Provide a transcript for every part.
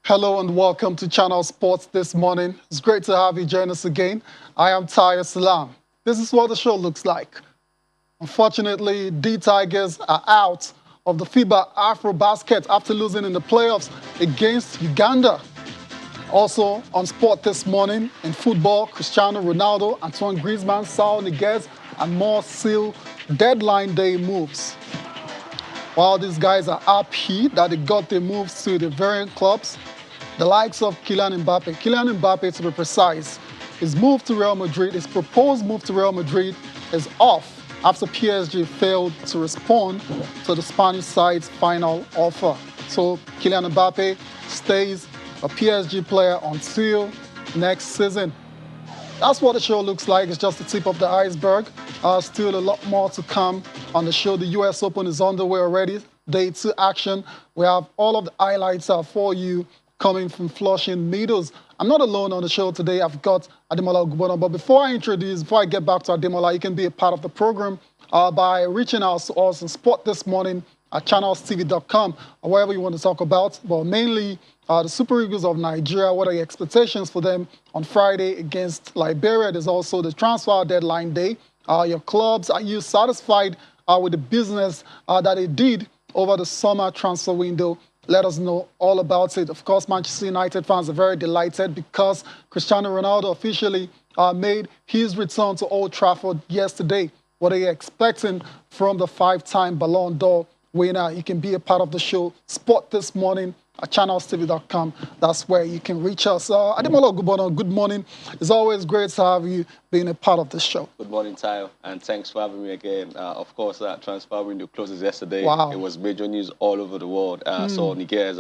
Hello and welcome to Channel Sports this morning. It's great to have you join us again. I am Lekan Salami. This is what the show looks like. Unfortunately, the Tigers are out of the FIBA Afrobasket after losing in the playoffs against Uganda. Also on sport this morning, in football, Cristiano Ronaldo, Antoine Griezmann, Saul Niguez, and more seal deadline day moves. While these guys are happy that they got their moves to the variant clubs, the likes of Kylian Mbappe to be precise, his move to Real Madrid, his proposed move to Real Madrid is off after PSG failed to respond to the Spanish side's final offer. So Kylian Mbappe stays a PSG player until next season. That's what the show looks like. It's just the tip of the iceberg. Still a lot more to come on the show. The US Open is underway already. Day 2 action. We have all of the highlights for you coming from Flushing Meadows. I'm not alone on the show today. I've got Ademola Ogubona. But before I get back to Ademola, you can be a part of the program by reaching out to us on Sport This Morning at channelstv.com or wherever you want to talk about. But mainly the Super Eagles of Nigeria, what are your expectations for them on Friday against Liberia? There's also the transfer deadline day. Your clubs, are you satisfied with the business that they did over the summer transfer window? Let us know all about it. Of course, Manchester United fans are very delighted because Cristiano Ronaldo officially made his return to Old Trafford yesterday. What are you expecting from the 5-time Ballon d'Or winner? You can be a part of the show. Sport This Morning at channelstv.com. That's where you can reach us. Ademola Ogubona, good morning. It's always great to have you being a part of the show. Good morning, Tayo, and thanks for having me again. Of course, that transfer window closes yesterday. Wow. It was major news all over the world. So, Niguez,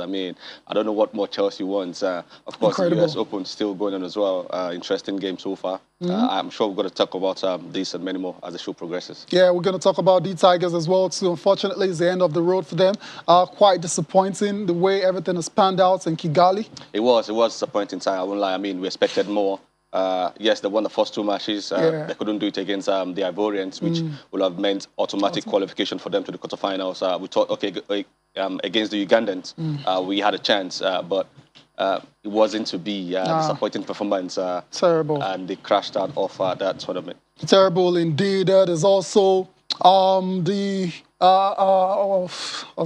I don't know what more Chelsea wants. Of course, Incredible. the US Open still going on as well. Interesting game so far. I'm sure we're going to talk about this and many more as the show progresses. Yeah, we're going to talk about the Tigers as well, too. Unfortunately, it's the end of the road for them. Quite disappointing the way everything has panned out in Kigali. It was disappointing, Tayo. I won't lie. We expected more. Yes, they won the first 2 matches. They couldn't do it against the Ivorians, which would have meant automatic qualification for them to the quarterfinals. We thought, okay, against the Ugandans, we had a chance, but it wasn't to be. Disappointing performance. Terrible. And they crashed out of that tournament. Terrible indeed. There's also what's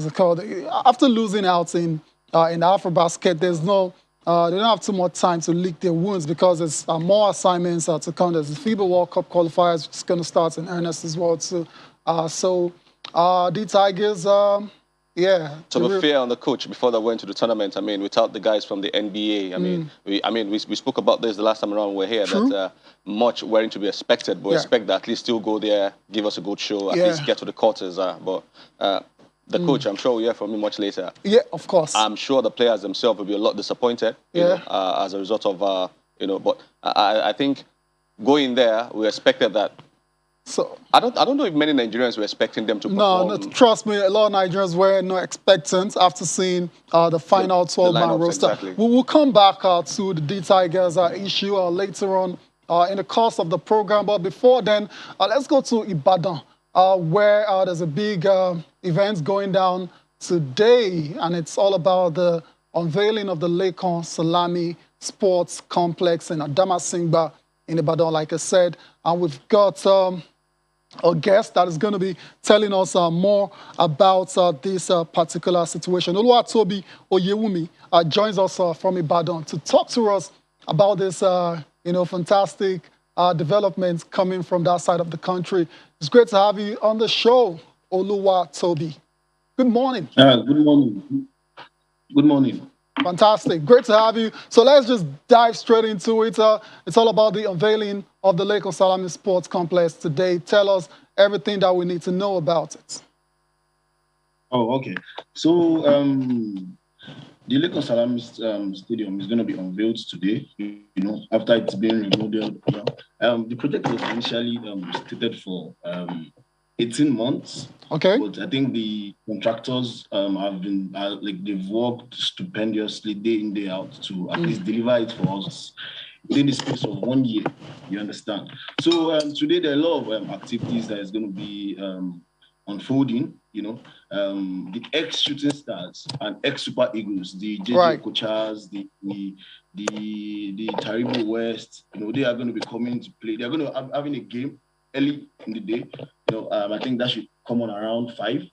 it called? After losing out in Afrobasket, there's no. They don't have too much time to lick their wounds because there's more assignments to come. There's the FIBA World Cup qualifiers, which is going to start in earnest as well too. The Tigers, yeah. To be fair on the coach, before they went to the tournament, without the guys from the NBA, we spoke about this the last time around we were here. True. That much weren't to be expected, but expect that at least still go there, give us a good show, at least get to the quarters. The coach, I'm sure we'll hear from him much later. Yeah, of course. I'm sure the players themselves will be a lot disappointed, as a result of, But I think going there, we expected that. So I don't know if many Nigerians were expecting them to perform. No, trust me, a lot of Nigerians were not expectant after seeing the final 12-man roster. Exactly. We will come back to the D-Tigers issue later on in the course of the program. But before then, let's go to Ibadan, where there's a big event going down today, and it's all about the unveiling of the Lekan Salami Sports Complex in Adamasingba in Ibadan, like I said. And we've got a guest that is going to be telling us more about this particular situation. Oluwatobi Oyewumi joins us from Ibadan to talk to us about this fantastic developments coming from that side of the country. It's great to have you on the show, Oluwatobi. Good morning. Good morning. Good morning. Fantastic. Great to have you. So let's just dive straight into it. It's all about the unveiling of the Lekan Salami Sports Complex today. Tell us everything that we need to know about it. Oh, okay. So the Lekan Salami Stadium is going to be unveiled today, after it's been remodeled. The project was initially stated for 18 months. Okay. But I think the contractors they've worked stupendously day in, day out to at least deliver it for us within the space of 1 year. You understand? So today there are a lot of activities that is going to be unfolding, the ex-shooting stars and ex-Super Eagles, the JJ Right. Okochas, the Taribo West, they are going to be coming to play. They're going to having a game early in the day. I think that should come on around 5.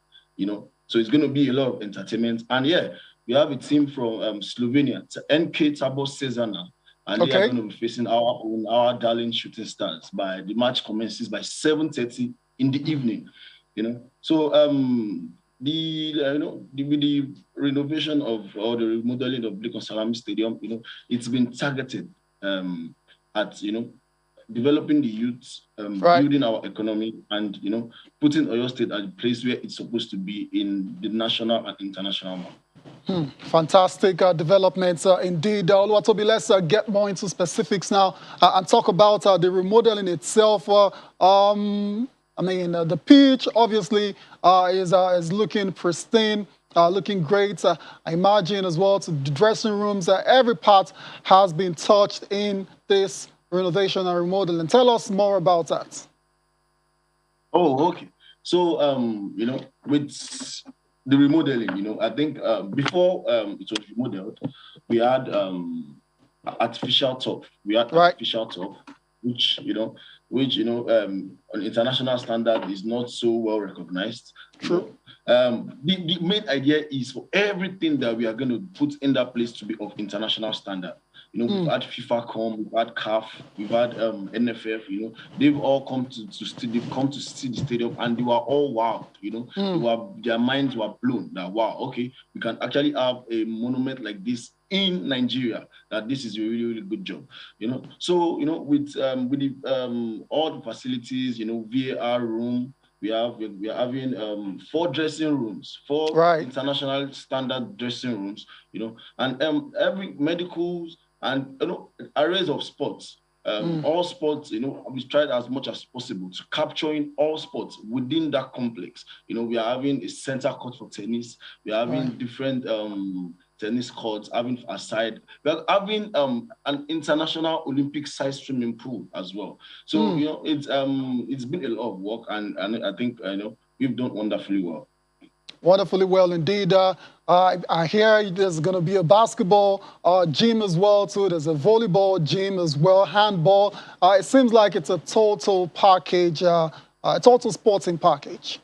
So it's going to be a lot of entertainment. And yeah, we have a team from Slovenia, NK Tabo Cezana, and they are Okay. going to be facing our darling shooting stars. The match commences by 7:30 in the evening. So with the renovation or the remodeling of Lekan Salami Stadium, it's been targeted at developing the youth, Right. building our economy, and putting Oyo State at the place where it's supposed to be in the national and international market. Fantastic developments indeed. Oluwatobi, let's get more into specifics now and talk about the remodeling itself. The pitch obviously is looking pristine, looking great. I imagine as well to the dressing rooms. Every part has been touched in this renovation and remodeling. Tell us more about that. Oh, okay. So, with the remodeling, I think before it was remodeled, we had artificial turf. We had Right. artificial turf, which on international standard is not so well recognized. True. The main idea is for everything that we are going to put in that place to be of international standard. We've had FIFA come, we've had CAF, we've had NFF. They've all come to see the stadium, and they were all wow. Their minds were blown that wow, okay, we can actually have a monument like this in Nigeria. That this is a really, really good job. So with the all the facilities, VAR room. We are having 4 dressing rooms, 4 Right. international standard dressing rooms, and every medicals and arrays of sports. All sports, we've tried as much as possible to capturing all sports within that complex. We are having a center court for tennis. We are having different tennis courts, having aside. We are having an international Olympic size swimming pool as well. So it's been a lot of work, and I think we've done wonderfully well. Wonderfully well indeed. I hear there's going to be a basketball gym as well too. There's a volleyball gym as well, handball. It seems like it's a total package, a total sporting package.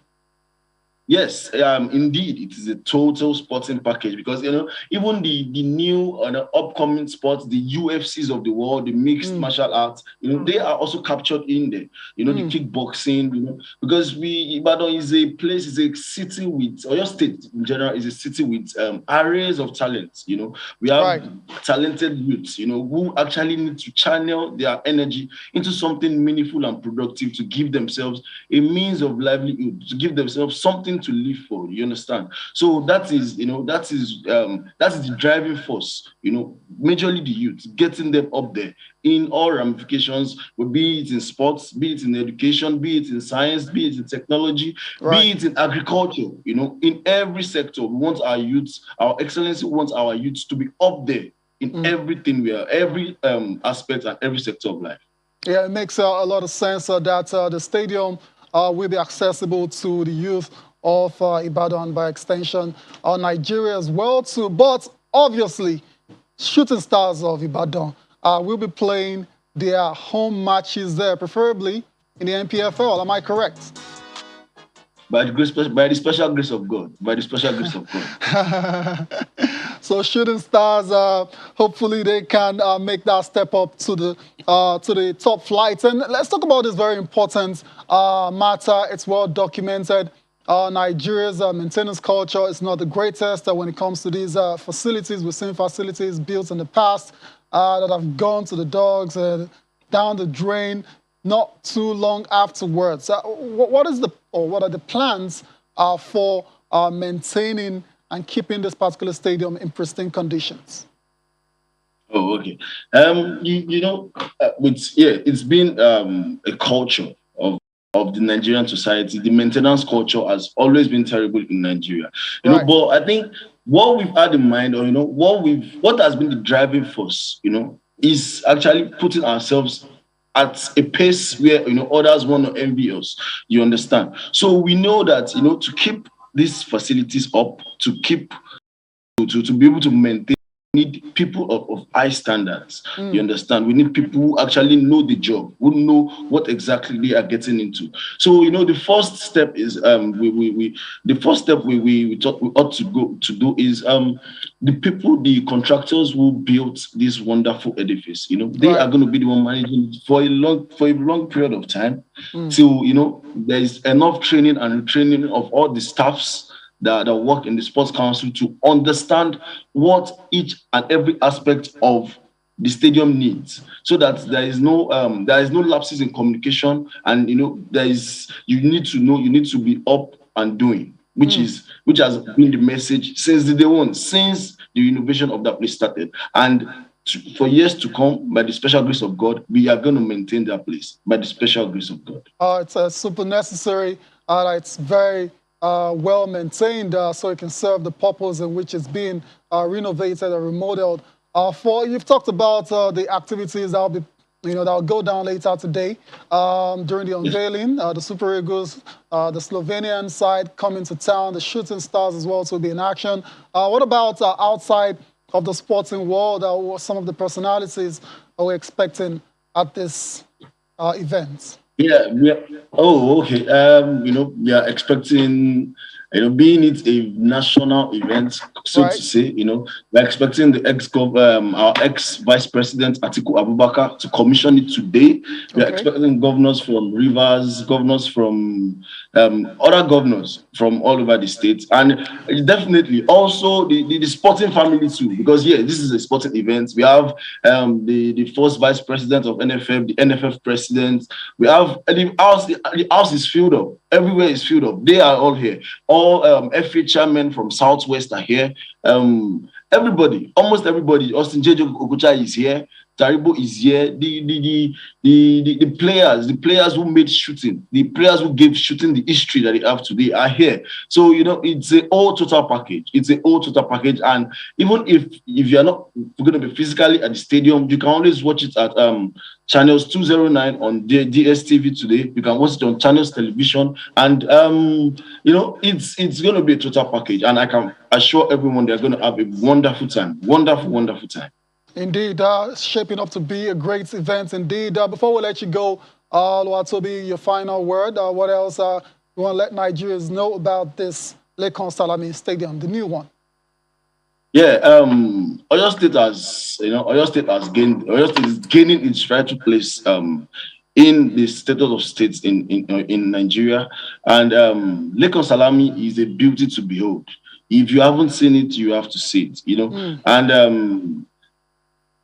Yes, indeed, it is a total sporting package because even the new upcoming sports, the UFCs of the world, the mixed martial arts, they are also captured in there. The kickboxing, because Ibadan is a place, is a city with, or your state in general is a city with arrays of talents. We have talented youths, who actually need to channel their energy into something meaningful and productive to give themselves a means of livelihood, to give themselves something to live for. You understand? So that is the driving force. Majorly the youth, getting them up there in all ramifications, be it in sports, be it in education, be it in science, be it in technology, be it in agriculture. In every sector, we want our youths, our excellency wants our youths to be up there in everything we are, every aspect and every sector of life. Yeah, it makes a lot of sense that the stadium will be accessible to the youth of Ibadan, by extension, Nigeria as well too. But obviously, shooting stars of Ibadan will be playing their home matches there, preferably in the NPFL. Am I correct? By the special grace of God. By the special grace of God. So shooting stars, hopefully they can make that step up to the top flight. And let's talk about this very important matter. It's well documented. Nigeria's maintenance culture is not the greatest when it comes to these facilities. We've seen facilities built in the past that have gone to the dogs, down the drain, not too long afterwards. What are the plans for maintaining and keeping this particular stadium in pristine conditions? Oh, okay. It's been a culture of the Nigerian society. The maintenance culture has always been terrible in Nigeria. But I think what we've had in mind, or what has been the driving force, is actually putting ourselves at a pace where others want to envy us. You understand? So we know that to keep these facilities up to keep to be able to maintain. Need people of high standards. You understand? We need people who actually know the job, who know what exactly they are getting into. So the first step is the first step we ought to go to do is the contractors who built this wonderful edifice. They are going to be the one managing it for a long period of time till there is enough training and retraining of all the staffs that work in the sports council to understand what each and every aspect of the stadium needs, so that there is no lapses in communication, and you need to be up and doing, which has been the message since the day one, since the innovation of that place started. And for years to come, by the special grace of God, we are going to maintain that place by the special grace of God. It's super necessary. It's very well maintained, so it can serve the purpose in which it's being renovated and remodeled. You've talked about the activities that'll go down later today during the unveiling. The Super Eagles, the Slovenian side coming to town, the Shooting Stars as well to be in action. What about outside of the sporting world? What some of the personalities are we expecting at this event? Yeah, okay. We are expecting, being it a national event, so to say, we're expecting our ex-vice president Atiku Abubakar to commission it today. We're expecting governors from Rivers, governors from other governors from all over the state, and definitely also the sporting family too, because this is a sporting event. We have the first vice president of NFF, the NFF president. We have the house is filled up. Everywhere is filled up. They are all here. All FA chairmen from Southwest are here. Everybody, almost everybody. Austin Jejo Okocha is here. Taribo is here. The players who made shooting, the players who gave shooting the history that they have today are here. So it's a all total package. And even if you're not going to be physically at the stadium, you can always watch it at channels 209 on DSTV today. You can watch it on Channels Television, and it's going to be a total package. And I can assure everyone they're going to have a wonderful time. Wonderful time. Indeed, shaping up to be a great event indeed. Before we let you go, Oluwatobi, your final word. What else you want to let Nigerians know about this Lekan Salami Stadium, the new one? Yeah, Oyo State is gaining its rightful place in the status of states in Nigeria, and Lekan Salami is a beauty to behold. If you haven't seen it, you have to see it. And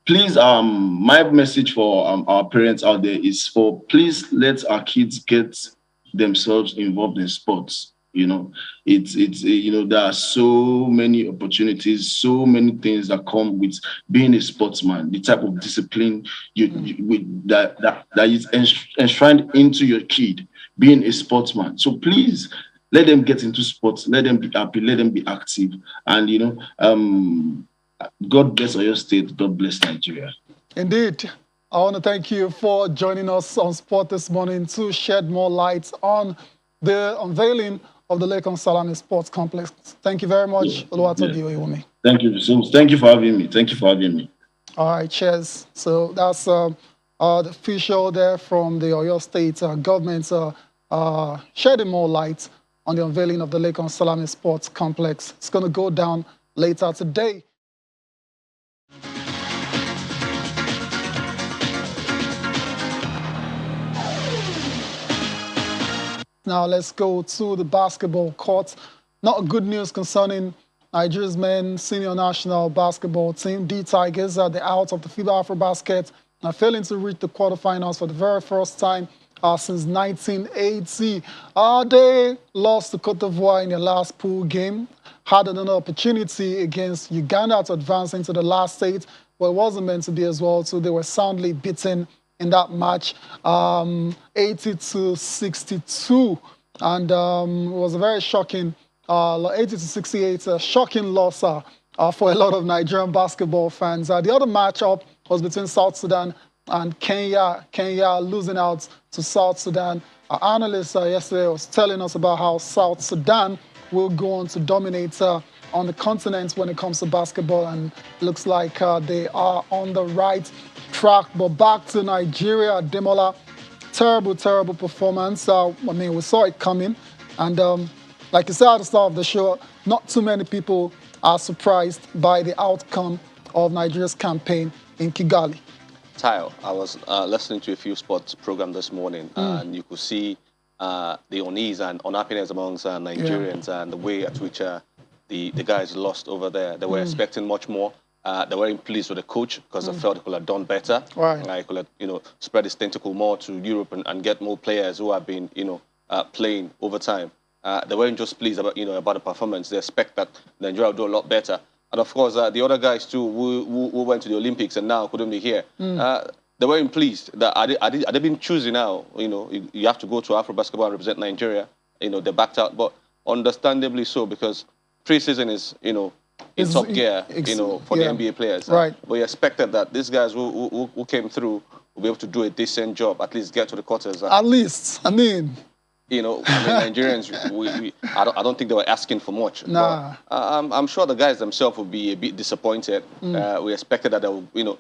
please, my message for our parents out there is please let our kids get themselves involved in sports. There are so many opportunities, so many things that come with being a sportsman. The type of discipline that is enshrined into your kid being a sportsman. So please let them get into sports. Let them be happy. Let them be active. And God bless Oyo State. God bless Nigeria. Indeed. I want to thank you for joining us on Sport this morning to shed more light on the unveiling of the Lekan Salami Sports Complex. Thank you very much, Oluwatobi Oyewumi. Thank you so much. Thank you for having me. All right, cheers. So that's the official there from the Oyo State government shedding more light on the unveiling of the Lekan Salami Sports Complex. It's going to go down later today. Now let's go to the basketball court. Not good news concerning Nigeria's men's senior national basketball team. The Tigers are out of the FIBA Afrobasket, failing to reach the quarterfinals for the very first time since 1980. They lost to Cote d'Ivoire in their last pool game, had an opportunity against Uganda to advance into the last stage, but it wasn't meant to be as well, so they were soundly beaten in that match, 80-62, and it was a very shocking 80-68, a shocking loss for a lot of Nigerian basketball fans. The other matchup was between South Sudan and Kenya. Kenya losing out to South Sudan. Our analyst yesterday was telling us about how South Sudan will go on to dominate on the continent when it comes to basketball, and looks like they are on the right track. But back to Nigeria, Demola, terrible performance. I mean, we saw it coming, and like you said at the start of the show, not too many people are surprised by the outcome of Nigeria's campaign in Kigali. Tayo, I was listening to a few sports programs this morning, and you could see the unease and unhappiness amongst Nigerians and the way at which the guys lost over there. They were expecting much more. They weren't pleased with the coach because they felt they could have done better. Right. He could have, spread his tentacle more to Europe and get more players who have been, playing over time. They weren't just pleased about, about the performance. They expect that Nigeria will do a lot better. And of course, the other guys too who went to the Olympics and now couldn't be here. They weren't pleased. Are they been choosing now? You have to go to Afrobasket and represent Nigeria. They backed out, but understandably so, because pre-season is, in top gear, for the NBA players. Right. But you expected that these guys who came through will be able to do a decent job, at least get to the quarters. At least, I mean, Nigerians, I don't think they were asking for much. Nah. But, I'm sure the guys themselves will be a bit disappointed. We expected that they will,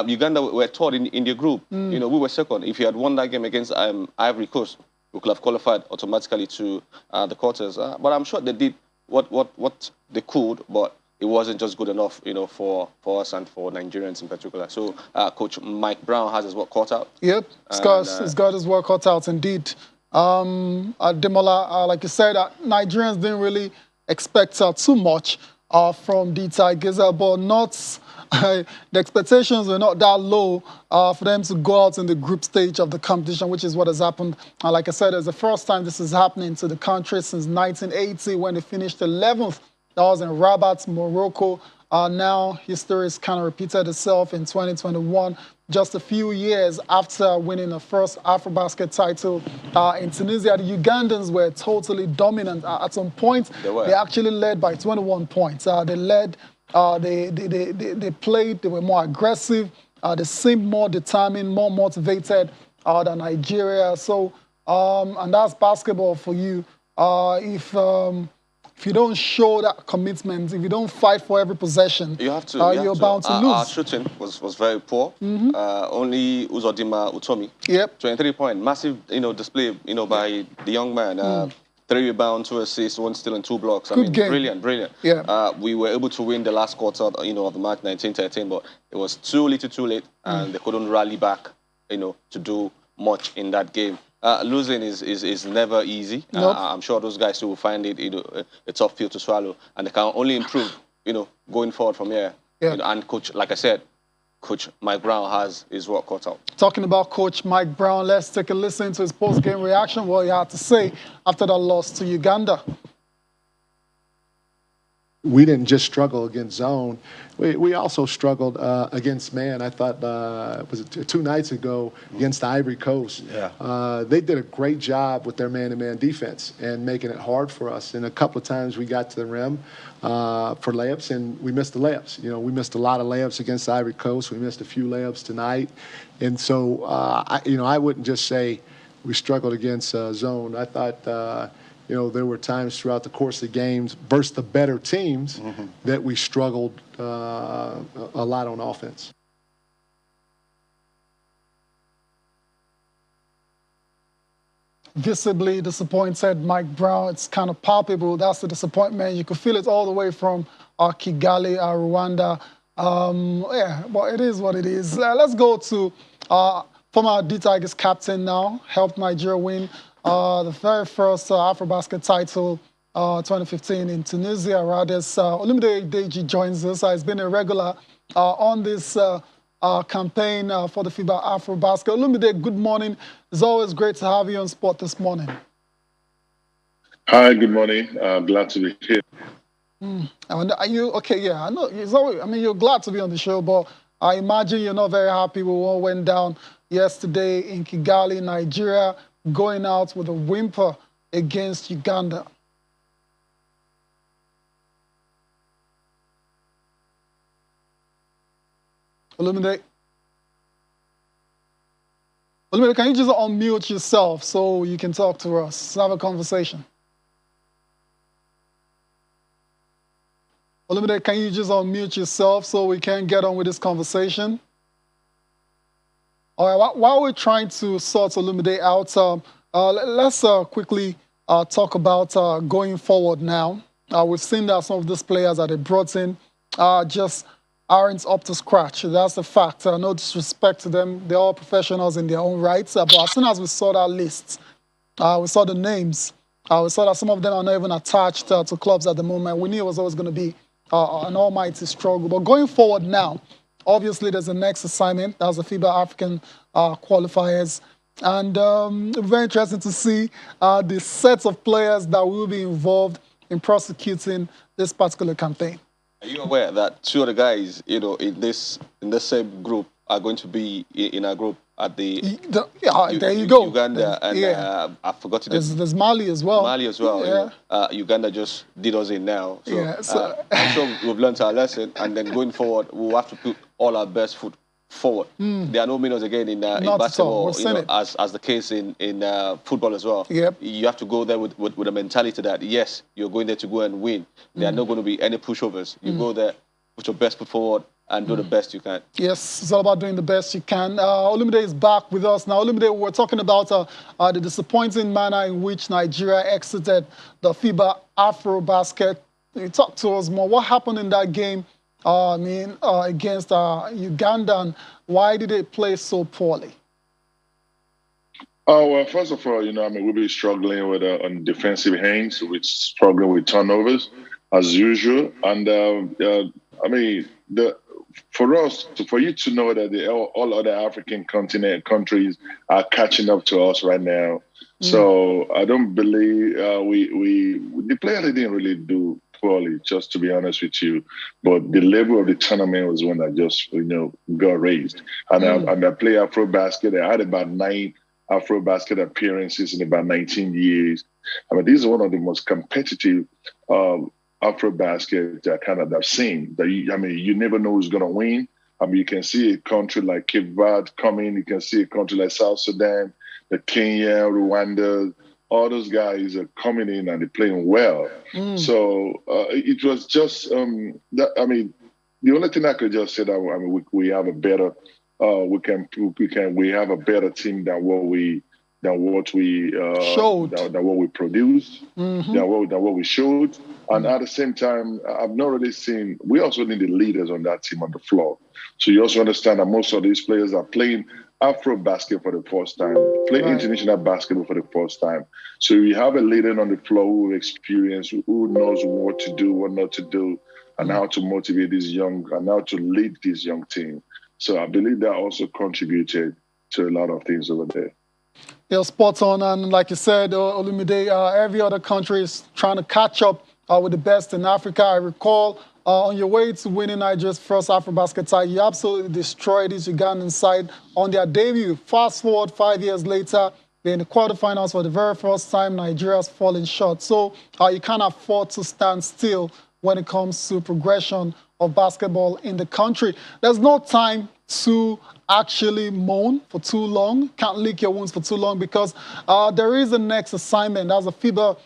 Uganda were third in the group. We were second. If you had won that game against Ivory Coast, we could have qualified automatically to the quarters. But I'm sure they did what they could, but it wasn't just good enough, for us and for Nigerians in particular. So Coach Mike Brown has his work cut out. Yep, he's got his work cut out indeed. Demola, like you said, Nigerians didn't really expect too much from the Tigers, but not the expectations were not that low for them to go out in the group stage of the competition, which is what has happened. Like I said, it's the first time this is happening to the country since 1980 when they finished 11th. That was in Rabat, Morocco. Now history has kind of repeated itself in 2021, just a few years after winning the first Afrobasket title in Tunisia. The Ugandans were totally dominant. At some point, they actually led by 21 points. They led, they played, they were more aggressive, they seemed more determined, more motivated than Nigeria. So, and that's basketball for you. If you don't show that commitment, if you don't fight for every possession, you're bound to lose. Our shooting was very poor. Only Uzodimma Utomi. 23 points. Massive, display, by the young man. 3 rebounds, 2 assists, 1 steal, and 2 blocks. Good game. Brilliant. Yeah. We were able to win the last quarter, of the match, 19-13, but it was too late, and they couldn't rally back, to do much in that game. Losing is never easy. Nope. I'm sure those guys will find it a tough pill to swallow, and they can only improve, going forward from here. Yeah. And coach, like I said, Coach Mike Brown has his work cut out. Talking about Coach Mike Brown, let's take a listen to his post-game reaction, what he had to say after that loss to Uganda. We didn't just struggle against zone. We also struggled against man. I thought, was it 2 nights ago against the Ivory Coast? Yeah. They did a great job with their man-to-man defense and making it hard for us. And a couple of times we got to the rim for layups, and we missed the layups. We missed a lot of layups against the Ivory Coast. We missed a few layups tonight. And so, I wouldn't just say we struggled against zone. I thought, there were times throughout the course of the games versus the better teams that we struggled a lot on offense. Visibly disappointed, Mike Brown. It's kind of palpable. That's the disappointment. You could feel it all the way from Kigali, Rwanda. But it is what it is. Let's go to former D-Tigers captain now, helped Nigeria win the very first Afrobasket title, 2015 in Tunisia. Rades Olumide Deji joins us. He's been a regular on this campaign for the FIBA Afrobasket. Olumide, good morning. It's always great to have you on Sport this morning. Hi, good morning. Glad to be here. Are you okay? Yeah, I know. It's always, you're glad to be on the show, but I imagine you're not very happy with what went down yesterday in Kigali, Nigeria, going out with a whimper against Uganda. Olumide, can you just unmute yourself so you can talk to us? Let's have a conversation. Olumide, can you just unmute yourself so we can get on with this conversation? All right, while we're trying to sort Olumide out, let's quickly talk about going forward now. We've seen that some of these players that they brought in just aren't up to scratch. That's the fact. No disrespect to them. They're all professionals in their own rights. But as soon as we saw that list, we saw the names, we saw that some of them are not even attached to clubs at the moment. We knew it was always going to be an almighty struggle. But going forward now, obviously there's the next assignment. That's the FIBA African qualifiers. And very interesting to see the sets of players that will be involved in prosecuting this particular campaign. Are you aware that two of the guys, in this same group are going to be in a group at there you go. Uganda and I forgot to there's Mali as well. Mali as well. Yeah. Uganda just did us in now. So, I'm sure we've learned our lesson, and then going forward, we'll have to put all our best foot forward. There are no minnows again in basketball, as the case in football as well. Yep. You have to go there with a mentality that, yes, you're going there to go and win. There are not going to be any pushovers. You go there, put your best foot forward, and do the best you can. Yes, it's all about doing the best you can. Olumide is back with us. Now, Olumide, we're talking about the disappointing manner in which Nigeria exited the FIBA Afrobasket. You talk to us more. What happened in that game against Uganda, and why did they play so poorly? Oh, well, first of all, we'll be struggling with on defensive hands, which struggling with turnovers as usual. And for you to know that all other African countries are catching up to us right now. So I don't believe the players didn't really do poorly, just to be honest with you. But the level of the tournament was one that just got raised. And I play Afrobasket. I had about 9 Afrobasket appearances in about 19 years. This is one of the most competitive Afrobasket I've seen. You never know who's going to win. You can see a country like Cape Verde coming. You can see a country like South Sudan, the Kenya, Rwanda. All those guys are coming in and they're playing well. So it was just the only thing I could just say that we have a better we have a better team than what we showed, than what we produced, than what we showed. And at the same time, I've not really seen. We also need the leaders on that team on the floor. So you also understand that most of these players are playing Afro-basket for the first time, playing international basketball for the first time. So you have a leader on the floor who experience, who knows what to do, what not to do, and how to motivate these young, and how to lead this young team. So I believe that also contributed to a lot of things over there. You're spot on, and like you said, Olumide, every other country is trying to catch up with the best in Africa. I recall on your way to winning Nigeria's first Afrobasket title, you absolutely destroyed this Ugandan side on their debut. Fast forward 5 years later, they're in the quarterfinals for the very first time. Nigeria's falling short. So you can't afford to stand still when it comes to progression of basketball in the country. There's no time to actually moan for too long. Can't lick your wounds for too long, because there is a next assignment. That's a FIBA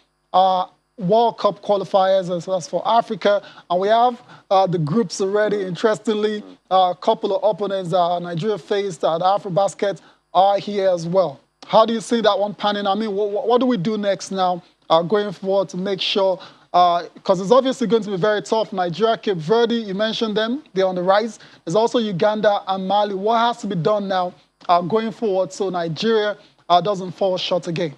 World Cup qualifiers as for Africa, and we have the groups already. Interestingly, a couple of opponents that Nigeria faced at Afrobasket are here as well. How do you see that one panning? What do we do next now going forward to make sure, because it's obviously going to be very tough. Nigeria, Cape Verde, you mentioned them, they're on the rise. There's also Uganda and Mali. What has to be done now going forward so Nigeria doesn't fall short again?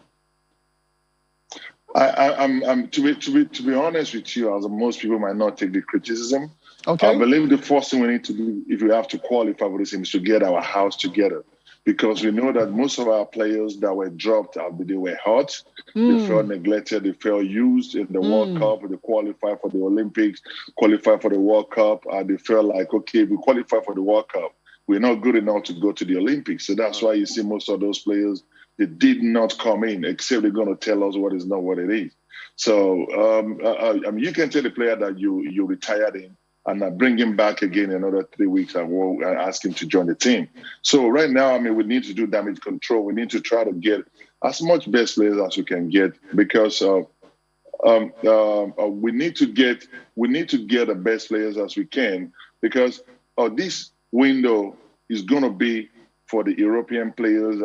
To be honest with you, as most people might not take the criticism, okay. I believe the first thing we need to do, if we have to qualify for this, is to get our house together. Because we know that most of our players that were dropped, they were hurt, they felt neglected, they felt used in the World Cup, they qualified for the Olympics, qualified for the World Cup, and they felt like, okay, we qualified for the World Cup. We're not good enough to go to the Olympics. So that's why you see most of those players, they did not come in, except they're going to tell us what is not what it is. So, you can tell the player that you retired in, and bring him back again in another 3 weeks and we'll ask him to join the team. So right now, we need to do damage control. We need to try to get as much best players as we can get, because we need to get the best players as we can, because this window is going to be for the European players,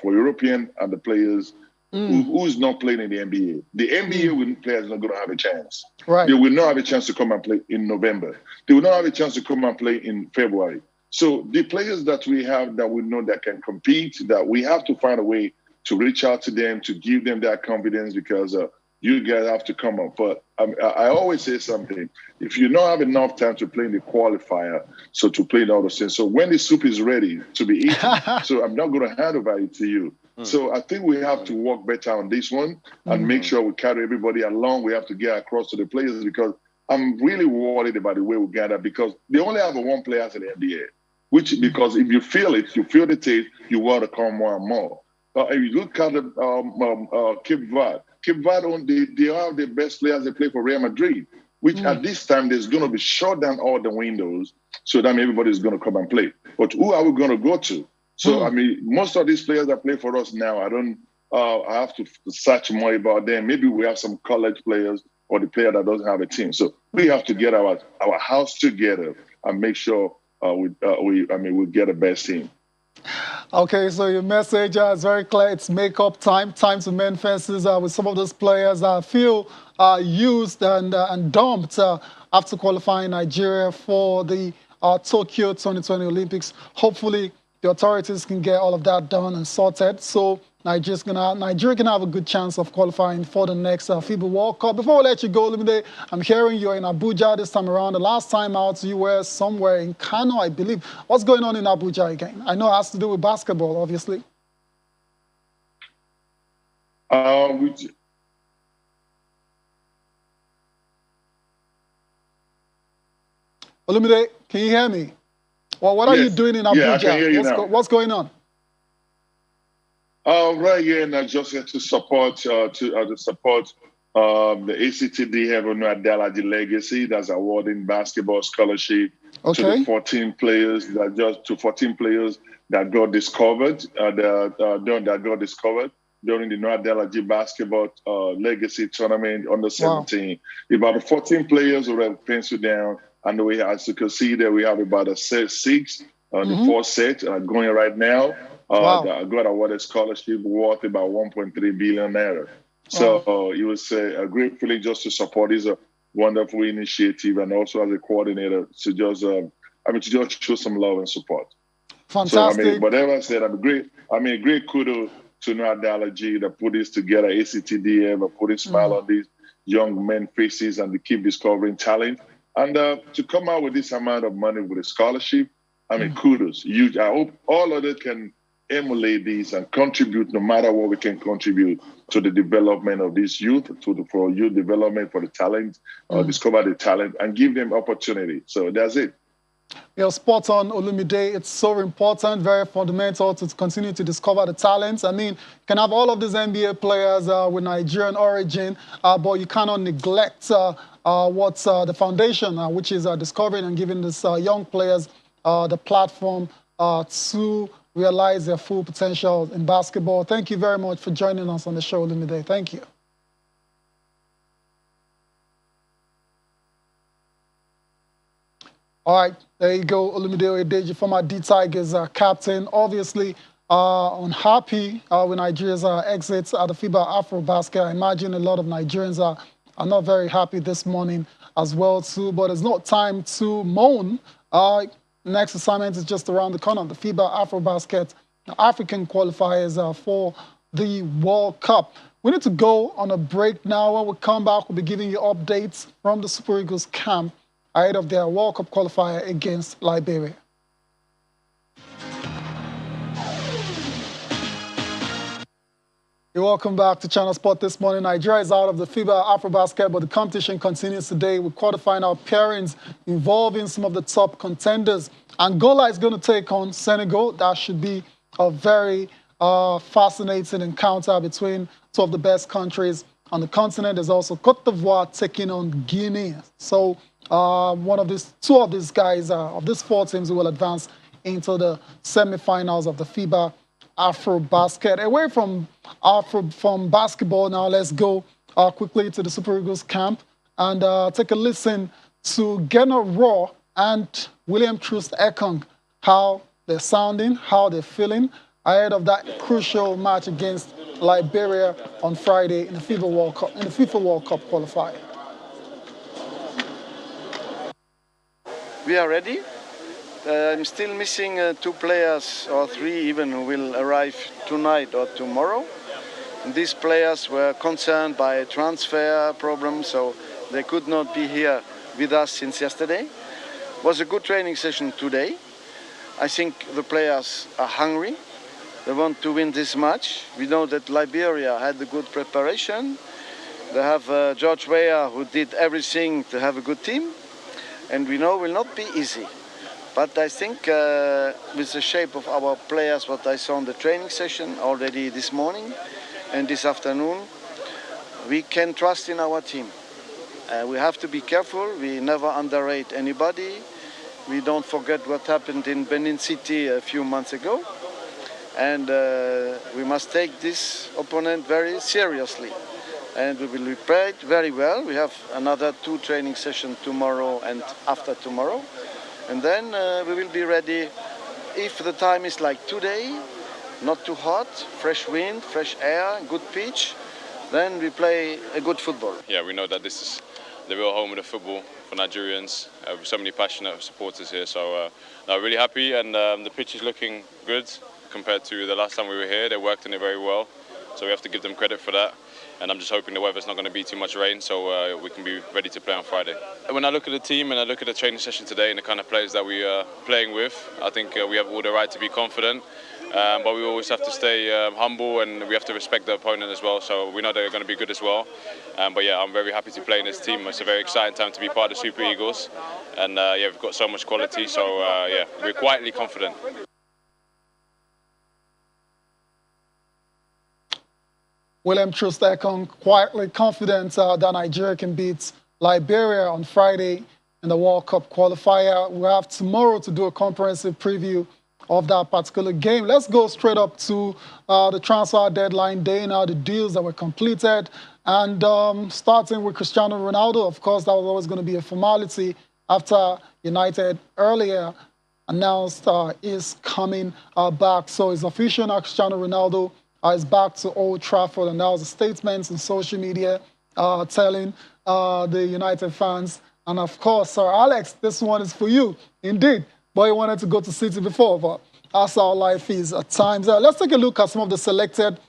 for European and the players who is not playing in the NBA. The NBA players are not going to have a chance. Right. They will not have a chance to come and play in November. They will not have a chance to come and play in February. So the players that we have that we know that can compete, that we have to find a way to reach out to them, to give them that confidence, because you guys have to come up. But I always say something. If you don't have enough time to play in the qualifier, so to play in all those things, so when the soup is ready to be eaten, so I'm not going to hand over it to you. So I think we have to work better on this one and make sure we carry everybody along. We have to get across to the players, because I'm really worried about the way we gather, because they only have one player in the NBA, because if you feel it, you feel the taste, you want to come more and more. If you look at Cape Verde, they have the best players. They play for Real Madrid, which at this time there's going to be shut down all the windows, so that everybody's going to come and play. But who are we going to go to? So I mean, most of these players that play for us now, I have to search more about them. Maybe we have some college players or the player that doesn't have a team. So we have to get our house together and make sure we get the best team. Okay, so your message is very clear. It's make-up time to mend fences with some of those players that feel used and dumped after qualifying Nigeria for the Tokyo 2020 Olympics. Hopefully, the authorities can get all of that done and sorted, so Nigeria can have a good chance of qualifying for the next FIBA World Cup. Before we let you go, Olumide, I'm hearing you're in Abuja this time around. The last time out, you were somewhere in Kano, I believe. What's going on in Abuja again? I know it has to do with basketball, obviously. Olumide, can you hear me? Well, what are you doing in Abuja? Yeah, I can hear you now. What's going on? Right here, and I just had to support the ACTD having Adelaide Legacy that's awarding basketball scholarship to the 14 players that got discovered during the North Adelaide basketball legacy tournament under 17. Wow. About the 14 players who have penciled down, and as you can see there, we have about a six on the fourth set going right now. That got awarded scholarship worth about 1.3 billion naira. So it was a great feeling just to support. It's a wonderful initiative, and also as a coordinator to just show some love and support. Fantastic. So whatever I said, great kudos to Noadalaji that put this together, ACTDM, and put a smile on these young men faces and to keep discovering talent. And to come out with this amount of money with a scholarship, kudos, huge. I hope all of it can emulate these and contribute, no matter what we can contribute to the development of this youth, for youth development, for the talent, discover the talent, and give them opportunity. So that's it. You're spot on, Olumide. It's so important, very fundamental to continue to discover the talents. I mean, you can have all of these NBA players with Nigerian origin, but you cannot neglect what's the foundation, which is discovering and giving these young players the platform to realize their full potential in basketball. Thank you very much for joining us on the show, Olumide. Thank you. All right, there you go, Olumide Oyedeji, former D Tigers captain. Obviously, unhappy with Nigeria's exits at the FIBA Afrobasket. I imagine a lot of Nigerians are not very happy this morning as well, too. But it's not time to moan. Next assignment is just around the corner. The FIBA Afrobasket African qualifiers for the World Cup. We need to go on a break now. When we come back, we'll be giving you updates from the Super Eagles camp ahead of their World Cup qualifier against Liberia. You're welcome back to Channel Sport this morning. Nigeria is out of the FIBA Afrobasket, but the competition continues today with quarterfinal pairings involving some of the top contenders. Angola is going to take on Senegal. That should be a very fascinating encounter between two of the best countries on the continent. There's also Cote d'Ivoire taking on Guinea. So two of these guys, of these four teams, will advance into the semifinals of the FIBA Afrobasket. Away from basketball now, let's go quickly to the Super Eagles camp and take a listen to Gena Raw and William Troost Ekong, how they're sounding, how they're feeling ahead of that crucial match against Liberia on Friday in the FIFA World Cup qualifier. We are ready. I'm still missing 2 players or 3 even who will arrive tonight or tomorrow. And these players were concerned by transfer problems, so they could not be here with us since yesterday. It was a good training session today. I think the players are hungry. They want to win this match. We know that Liberia had a good preparation. They have George Weah, who did everything to have a good team. And we know it will not be easy. But I think with the shape of our players, what I saw in the training session already this morning and this afternoon, we can trust in our team. We have to be careful. We never underrate anybody. We don't forget what happened in Benin City a few months ago. And we must take this opponent very seriously. And we will be prepared very well. We have another 2 training sessions tomorrow and after tomorrow. And then we will be ready if the time is like today, not too hot, fresh wind, fresh air, good pitch, then we play a good football. Yeah, we know that this is the real home of the football for Nigerians. With so many passionate supporters here, so I'm really happy, and the pitch is looking good compared to the last time we were here. They worked on it very well, so we have to give them credit for that. And I'm just hoping the weather's not going to be too much rain, so we can be ready to play on Friday. When I look at the team and I look at the training session today and the kind of players that we are playing with, I think we have all the right to be confident. But we always have to stay humble, and we have to respect the opponent as well. So we know they're going to be good as well. But yeah, I'm very happy to play in this team. It's a very exciting time to be part of the Super Eagles. And yeah, we've got so much quality, so yeah, we're quietly confident. William Troost Ekong quietly confident that Nigeria can beat Liberia on Friday in the World Cup qualifier. We have tomorrow to do a comprehensive preview of that particular game. Let's go straight up to the transfer deadline day now, the deals that were completed. And starting with Cristiano Ronaldo, of course, that was always going to be a formality after United earlier announced is coming back. So it's official now, Cristiano Ronaldo is back to Old Trafford, and that was a statement on social media telling the United fans. And of course, Sir Alex, this one is for you. Indeed, boy, you wanted to go to City before, but that's how life is at times. Let's take a look at some of the selected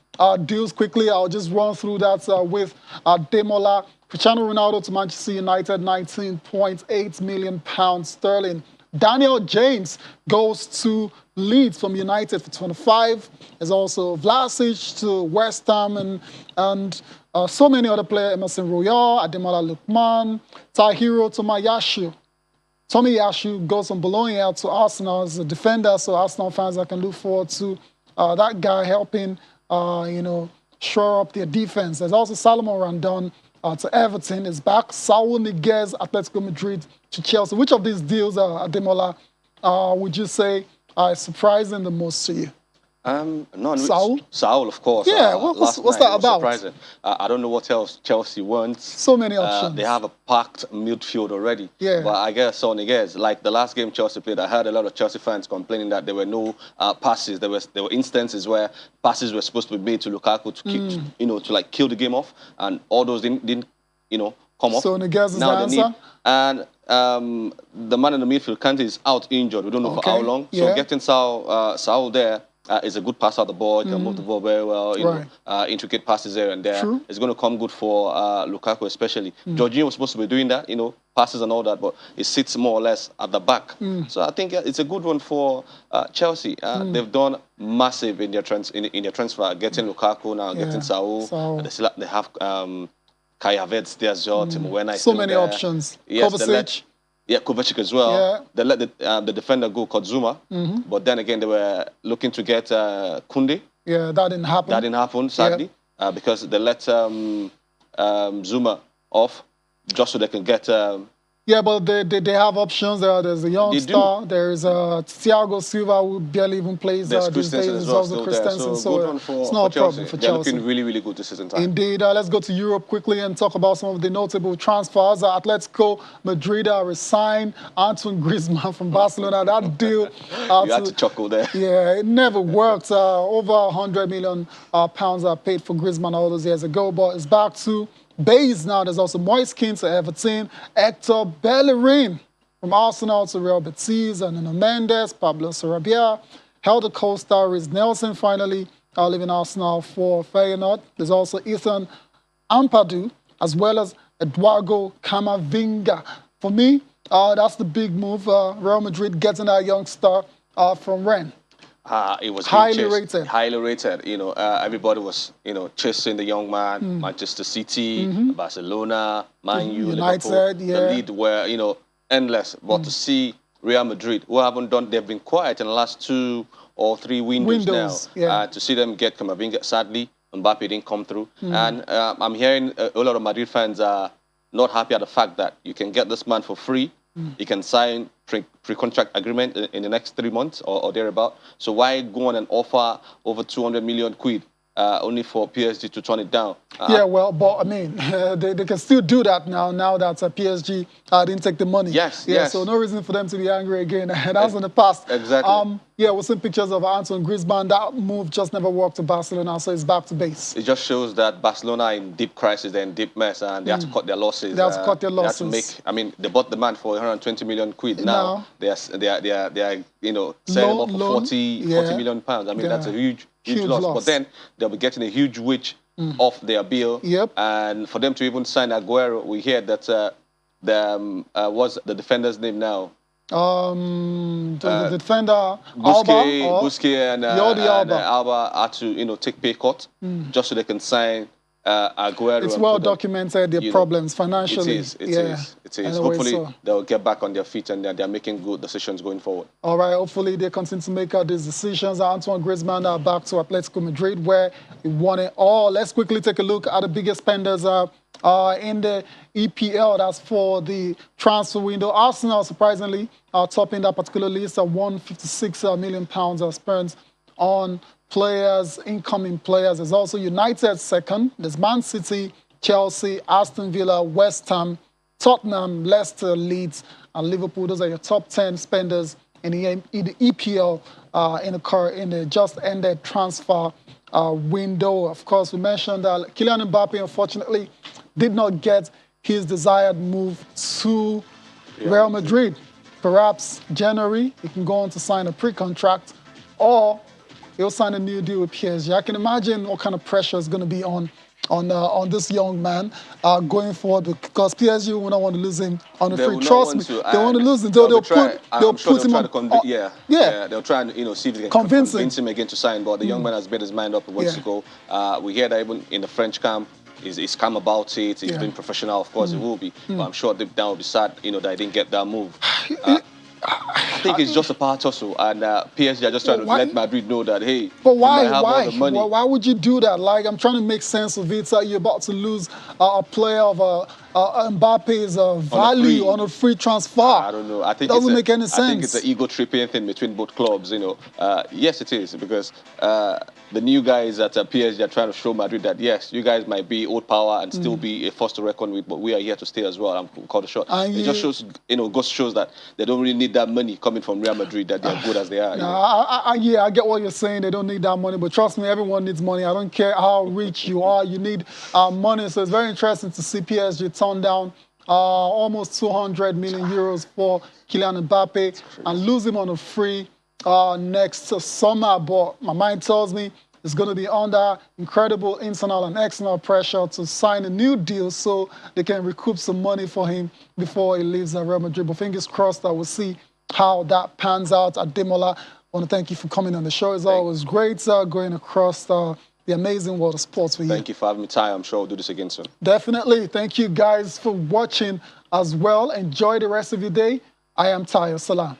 deals quickly. I'll just run through that with Demola. Cristiano Ronaldo to Manchester United, £19.8 million sterling. Daniel James goes to Leeds from United for 25. There's also Vlasic to West Ham and so many other players, Emerson Royal, Ademola Lookman, Tahiro Tomiyasu. Tomiyasu goes from Bologna to Arsenal as a defender, so Arsenal fans can look forward to that guy helping, shore up their defense. There's also Salomon Rondon to Everton is back. Saul Niguez, Atletico Madrid to Chelsea. Which of these deals, Ademola, would you say are surprising the most to you? No, Saul? Saul, of course. Yeah, what's that about? Surprising. I don't know what else Chelsea wants. So many options. They have a packed midfield already. Yeah. But I guess Saul Niguez, like the last game Chelsea played, I heard a lot of Chelsea fans complaining that there were no passes. There were instances where passes were supposed to be made to Lukaku to keep, to like kill the game off, and all those didn't come off. So Niguez is now the answer? And the man in the midfield, Kante, is out injured. We don't know for how long. Yeah. So getting Saul there is a good pass out the ball. He can move the ball very well. Intricate passes here and there. True. It's going to come good for Lukaku especially. Jorginho was supposed to be doing that, passes and all that, but it sits more or less at the back. So I think it's a good one for Chelsea. They've done massive in their transfer, getting Lukaku now, getting Saul. They have Kai Havertz there as well. Timo Werner is so still many there. Options. Yes, Kovacic. Kovacic as well. Yeah. They let the defender go, Kodzuma. But then again, they were looking to get Koundé. Yeah, that didn't happen. That didn't happen, sadly, because they let Zuma off just so they can get Yeah, but they have options. There's a young star. There's Thiago Silva, who barely even plays There's these days. Christensen as There's well also still Christensen. there. So good one for, it's not a Chelsea. problem for They're Chelsea. looking really, really good this season time. Indeed. Let's go to Europe quickly and talk about some of the notable transfers. Atletico Madrid resigned Antoine Griezmann from Barcelona. That deal... you had to chuckle there. Yeah, it never worked. Over £100 million paid for Griezmann all those years ago, but it's back to base now. There's also Moise Kean to Everton, Hector Bellerin from Arsenal to Real Betis, and Nuno Mendes, Pablo Sarabia, Helder Costa, Riz Nelson finally leaving Arsenal for Feyenoord. There's also Ethan Ampadu, as well as Eduardo Camavinga. For me, that's the big move. Real Madrid getting that young star from Rennes. It was highly rated. Highly rated. You know, everybody was, chasing the young man. Manchester City, Barcelona, Man U, United, Liverpool. The lead were, endless. But to see Real Madrid, who haven't done, they've been quiet in the last 2 or 3 windows now. To see them get Camavinga, sadly, Mbappe didn't come through. And I'm hearing a lot of Madrid fans are not happy at the fact that you can get this man for free. You can sign pre-contract agreement in the next 3 months or thereabout. So why go on and offer over 200 million quid only for PSG to turn it down? Yeah, well, but I mean, they can still do that now that PSG didn't take the money. Yes. So no reason for them to be angry again. That's in the past. Exactly. Yeah, we've seen pictures of Antoine Griezmann. That move just never worked to Barcelona, so it's back to base. It just shows that Barcelona are in deep crisis, they're in deep mess, and they have to cut their losses. They have to cut their losses. They have to make, I mean, they bought the man for 120 million quid. Now they are selling him up for 40 million pounds. I mean, that's a huge loss. But then they'll be getting a huge wage off their bill. And for them to even sign Aguero, we hear that what's the defender's name now? The defender Busquets and Alba had to take pay cut just so they can sign Aguero. It's well documented, their problems financially. It is. Hopefully they'll get back on their feet and they're making good decisions going forward. All right, hopefully they continue to make these decisions. Antoine Griezmann back to Atletico Madrid where he won it all. Let's quickly take a look at the biggest spenders in the EPL. That's for the transfer window. Arsenal, surprisingly, topping that particular list at £156 million spent on players, incoming players. There's also United second. There's Man City, Chelsea, Aston Villa, West Ham, Tottenham, Leicester, Leeds, and Liverpool. Those are your top 10 spenders in the EPL in the just ended transfer window. Of course, we mentioned that Kylian Mbappe, unfortunately, did not get his desired move to Real Madrid. Perhaps January, he can go on to sign a pre-contract, or he'll sign a new deal with PSG. I can imagine what kind of pressure is going to be on this young man going forward, because PSG will not want to lose him on a free. Trust me, they want to lose him. They'll put him on. They'll try and see if they can convince him again to sign. But the young man has made his mind up once to go. We hear that even in the French camp, he's calm about it. He's been professional. Of course, he will be. But I'm sure deep down will be sad, that he didn't get that move. I think it's just a part also, and PSG are just trying to let Madrid know that, hey, but why? Why would you do that? Like, I'm trying to make sense of it. You're about to lose a player of Mbappe's value on a free transfer. I don't know. I think it doesn't make any sense. I think it's an ego-tripping thing between both clubs. Yes, it is, because the new guys at PSG are trying to show Madrid that, yes, you guys might be old power and still be a force to reckon with, but we are here to stay as well. I'm called a shot. It just shows, shows that they don't really need that money coming from Real Madrid, that they're good as they are. I get what you're saying. They don't need that money, but trust me, everyone needs money. I don't care how rich you are. You need money. So it's very interesting to see PSG turn down almost 200 million euros for Kylian Mbappe and lose him on a free next summer. But my mind tells me it's going to be under incredible internal and external pressure to sign a new deal so they can recoup some money for him before he leaves Real Madrid. But fingers crossed that we'll see how that pans out. Ademola, I want to thank you for coming on the show. It's always great going across the amazing world of sports for you. Thank you for having me, Ty. I'm sure we'll do this again soon. Definitely. Thank you guys for watching as well. Enjoy the rest of your day. I am Ty Salam.